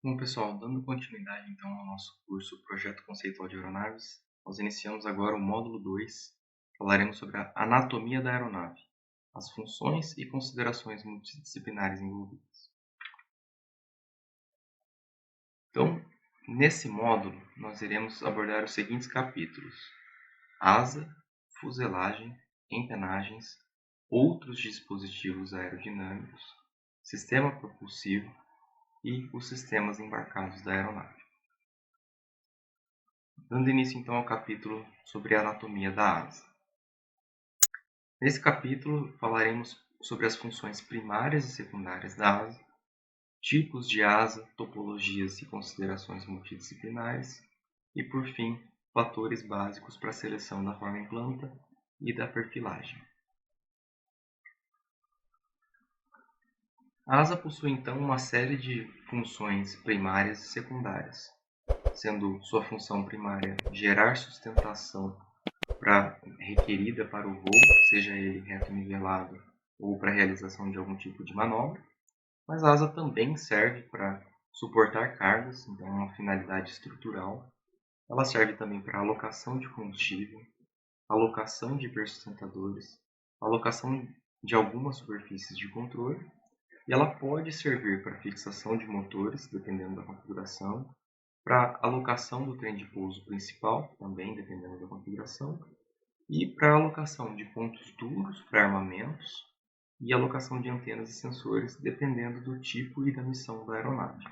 Bom, pessoal, dando continuidade então ao nosso curso Projeto Conceitual de Aeronaves, nós iniciamos agora o módulo 2. Falaremos sobre a anatomia da aeronave, as funções e considerações multidisciplinares envolvidas. Então, nesse módulo, nós iremos abordar os seguintes capítulos: asa, fuselagem, empenagens, outros dispositivos aerodinâmicos, sistema propulsivo e os sistemas embarcados da aeronave. Dando início então ao capítulo sobre a anatomia da asa. Nesse capítulo falaremos sobre as funções primárias e secundárias da asa, tipos de asa, topologias e considerações multidisciplinares e, por fim, fatores básicos para a seleção da forma em planta e da perfilagem. A asa possui então uma série de funções primárias e secundárias, sendo sua função primária gerar sustentação requerida para o voo, seja ele reto nivelado ou para a realização de algum tipo de manobra, mas a asa também serve para suportar cargas, então é uma finalidade estrutural. Ela serve também para alocação de combustível, alocação de hipersustentadores, alocação de algumas superfícies de controle, e ela pode servir para fixação de motores, dependendo da configuração, para alocação do trem de pouso principal, também dependendo da configuração, e para alocação de pontos duros para armamentos e alocação de antenas e sensores, dependendo do tipo e da missão da aeronave.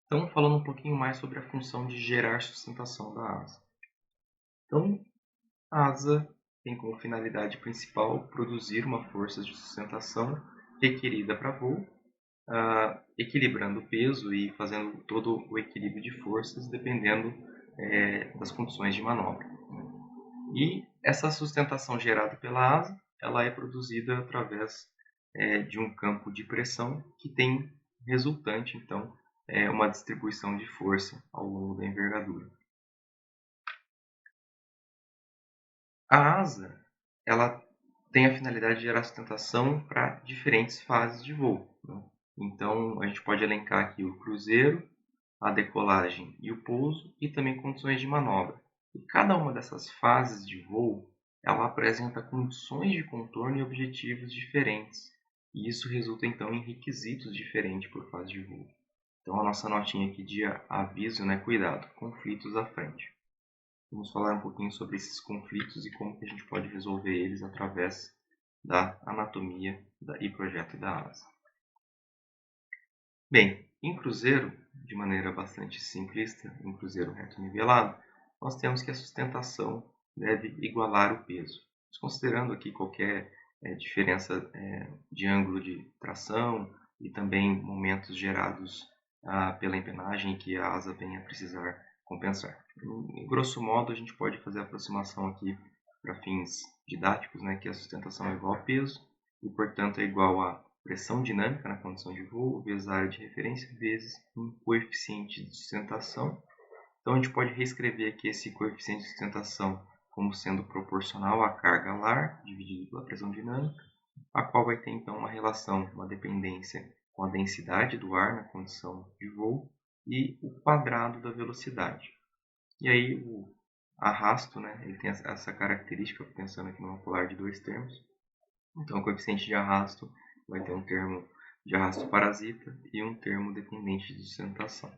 Então, falando um pouquinho mais sobre a função de gerar sustentação da asa. Então, a asa tem como finalidade principal produzir uma força de sustentação requerida para voo, equilibrando o peso e fazendo todo o equilíbrio de forças dependendo das condições de manobra. E essa sustentação gerada pela asa, ela é produzida através de um campo de pressão que tem resultante, então, uma distribuição de força ao longo da envergadura. A asa, ela tem a finalidade de gerar sustentação para diferentes fases de voo, né? Então, a gente pode elencar aqui o cruzeiro, a decolagem e o pouso, e também condições de manobra. E cada uma dessas fases de voo, ela apresenta condições de contorno e objetivos diferentes. E isso resulta, então, em requisitos diferentes por fase de voo. Então, a nossa notinha aqui de aviso, né? Cuidado, conflitos à frente. Vamos falar um pouquinho sobre esses conflitos e como que a gente pode resolver eles através da anatomia e projeto da asa. Bem, em cruzeiro, de maneira bastante simplista, em cruzeiro reto nivelado, nós temos que a sustentação deve igualar o peso. Considerando aqui qualquer diferença de ângulo de tração e também momentos gerados pela empenagem que a asa venha a precisar compensar. Em grosso modo, a gente pode fazer a aproximação aqui para fins didáticos, né, que a sustentação é igual ao peso e, portanto, é igual a pressão dinâmica na condição de voo vezes a área de referência vezes um coeficiente de sustentação. Então, a gente pode reescrever aqui esse coeficiente de sustentação como sendo proporcional à carga lar dividido pela pressão dinâmica, a qual vai ter então uma relação, uma dependência com a densidade do ar na condição de voo e o quadrado da velocidade. E aí o arrasto, né, ele tem essa característica, pensando aqui numa polar de dois termos. Então, o coeficiente de arrasto vai ter um termo de arrasto parasita e um termo dependente de sustentação.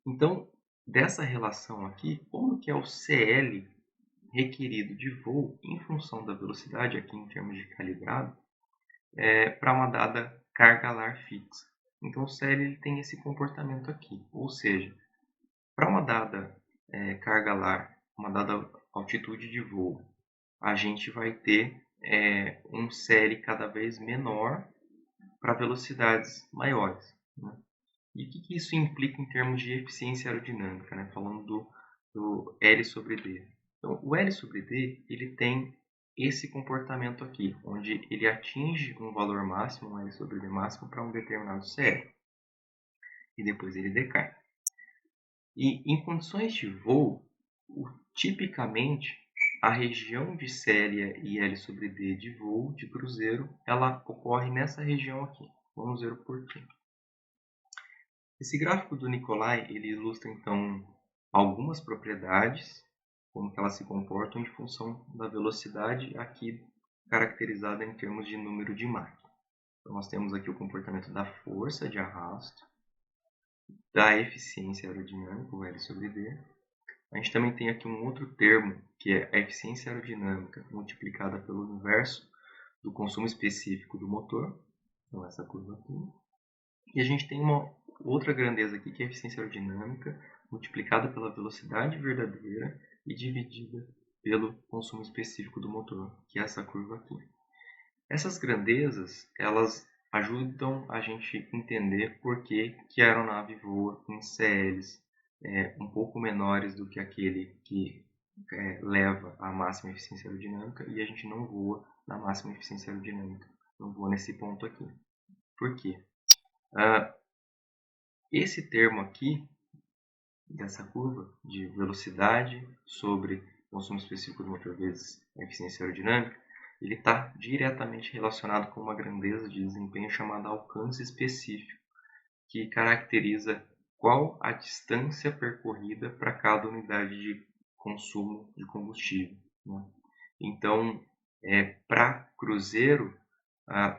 Então, dessa relação aqui, como que é o CL requerido de voo em função da velocidade, aqui em termos de calibrado, para uma dada carga lar fixa. Então, o CL ele tem esse comportamento aqui, ou seja, para uma dada carga lar, uma dada altitude de voo, a gente vai ter um CL cada vez menor para velocidades maiores, né? E o que isso implica em termos de eficiência aerodinâmica, né? Falando do L sobre D. Então, o L sobre D ele tem esse comportamento aqui, onde ele atinge um valor máximo, um L sobre D máximo, para um determinado CL. E depois ele decai. E em condições de voo, tipicamente, a região de CL e L sobre D de voo de cruzeiro, ela ocorre nessa região aqui. Vamos ver o porquê. Esse gráfico do Nicolai, ele ilustra então algumas propriedades, como que elas se comportam em função da velocidade aqui caracterizada em termos de número de Mach. Então nós temos aqui o comportamento da força de arrasto, da eficiência aerodinâmica, o L sobre D. A gente também tem aqui um outro termo, que é a eficiência aerodinâmica multiplicada pelo inverso do consumo específico do motor, então essa curva aqui. E a gente tem uma outra grandeza aqui, que é a eficiência aerodinâmica multiplicada pela velocidade verdadeira e dividida pelo consumo específico do motor, que é essa curva aqui. Essas grandezas, elas ajudam a gente entender por que a aeronave voa em CLs um pouco menores do que aquele que leva à máxima eficiência aerodinâmica, e a gente não voa na máxima eficiência aerodinâmica, não voa nesse ponto aqui. Por quê? Esse termo aqui, dessa curva de velocidade sobre consumo específico do motor vezes a eficiência aerodinâmica, ele está diretamente relacionado com uma grandeza de desempenho chamada alcance específico, que caracteriza qual a distância percorrida para cada unidade de consumo de combustível, né? Então, para cruzeiro,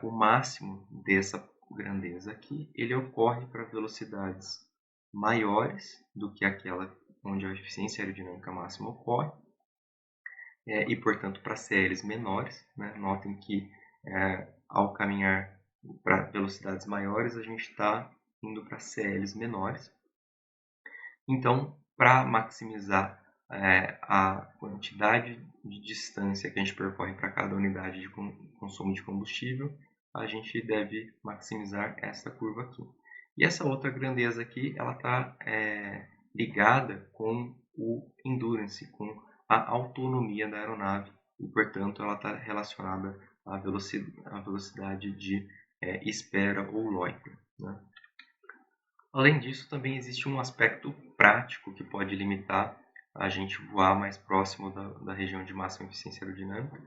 o máximo dessa grandeza aqui, ele ocorre para velocidades maiores do que aquela onde a eficiência aerodinâmica máxima ocorre, e portanto para CLs menores, né? Notem que ao caminhar para velocidades maiores, a gente está indo para CLs menores. Então, para maximizar a quantidade de distância que a gente percorre para cada unidade de consumo de combustível, a gente deve maximizar essa curva aqui. E essa outra grandeza aqui, ela está ligada com o endurance, com a autonomia da aeronave, e portanto ela está relacionada à velocidade de espera ou loiter, né? Além disso, também existe um aspecto prático que pode limitar a gente voar mais próximo da região de máxima eficiência aerodinâmica,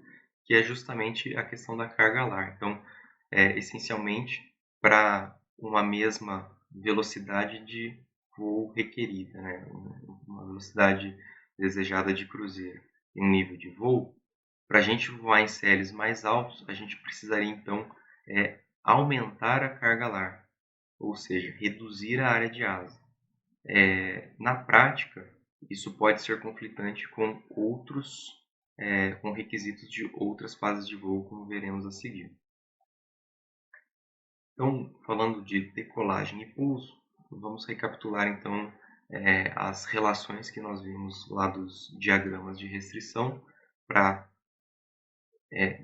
que é justamente a questão da carga alar. Então, essencialmente, para uma mesma velocidade de voo requerida, né? Uma velocidade desejada de cruzeiro e um nível de voo, para a gente voar em CLs mais altos, a gente precisaria, então, aumentar a carga alar, ou seja, reduzir a área de asa. Na prática, isso pode ser conflitante com com requisitos de outras fases de voo, como veremos a seguir. Então, falando de decolagem e pouso, vamos recapitular então as relações que nós vimos lá dos diagramas de restrição para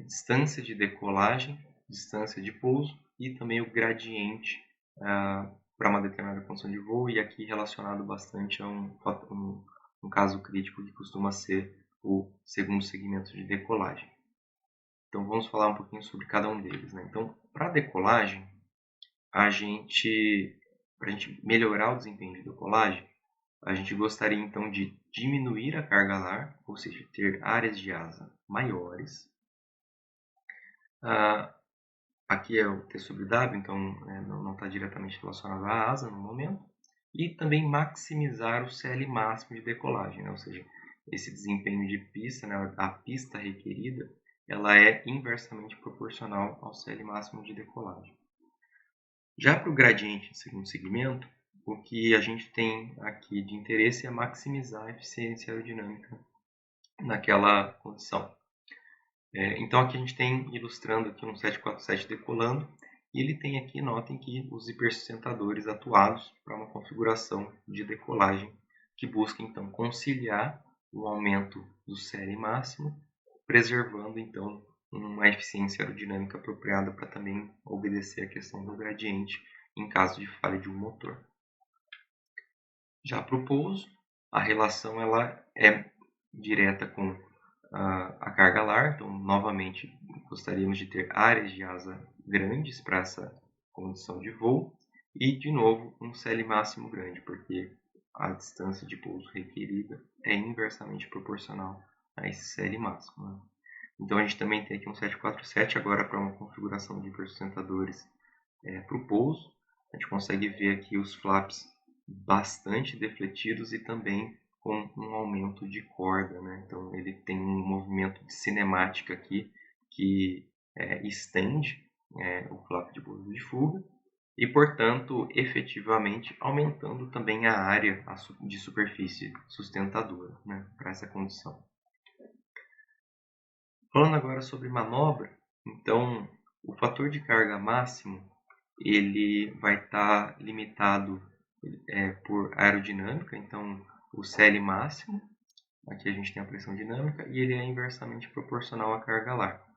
distância de decolagem, distância de pouso e também o gradiente para uma determinada condição de voo, e aqui relacionado bastante a um caso crítico que costuma ser o segundo segmento de decolagem. Então vamos falar um pouquinho sobre cada um deles, né? Então, para decolagem, para a gente melhorar o desempenho de decolagem, a gente gostaria então de diminuir a carga alar, ou seja, ter áreas de asa maiores. Aqui é o T sobre W, então não está diretamente relacionado à asa no momento. E também maximizar o CL máximo de decolagem, né? Ou seja, esse desempenho de pista, né? A pista requerida, ela é inversamente proporcional ao CL máximo de decolagem. Já para o gradiente de segundo segmento, o que a gente tem aqui de interesse é maximizar a eficiência aerodinâmica naquela condição. Então aqui a gente tem, ilustrando aqui um 747 decolando, e ele tem aqui, notem que os hipersustentadores atuados para uma configuração de decolagem que busca então conciliar o aumento do CL máximo, preservando então uma eficiência aerodinâmica apropriada para também obedecer a questão do gradiente em caso de falha de um motor. Já para o pouso, a relação ela é direta com a carga alar, então novamente gostaríamos de ter áreas de asa grandes para essa condição de voo e de novo um CL máximo grande, porque a distância de pouso requerida é inversamente proporcional a esse CL máximo, né? Então a gente também tem aqui um 747 agora para uma configuração de hipersustentadores para o pouso. A gente consegue ver aqui os flaps bastante defletidos e também com um aumento de corda, né? Então ele tem um movimento de cinemática aqui que estende o flap de bolo de fuga e, portanto, efetivamente aumentando também a área de superfície sustentadora, né, para essa condição. Falando agora sobre manobra, então o fator de carga máximo ele vai estar limitado por aerodinâmica, então o CL máximo, aqui a gente tem a pressão dinâmica, e ele é inversamente proporcional à carga lar.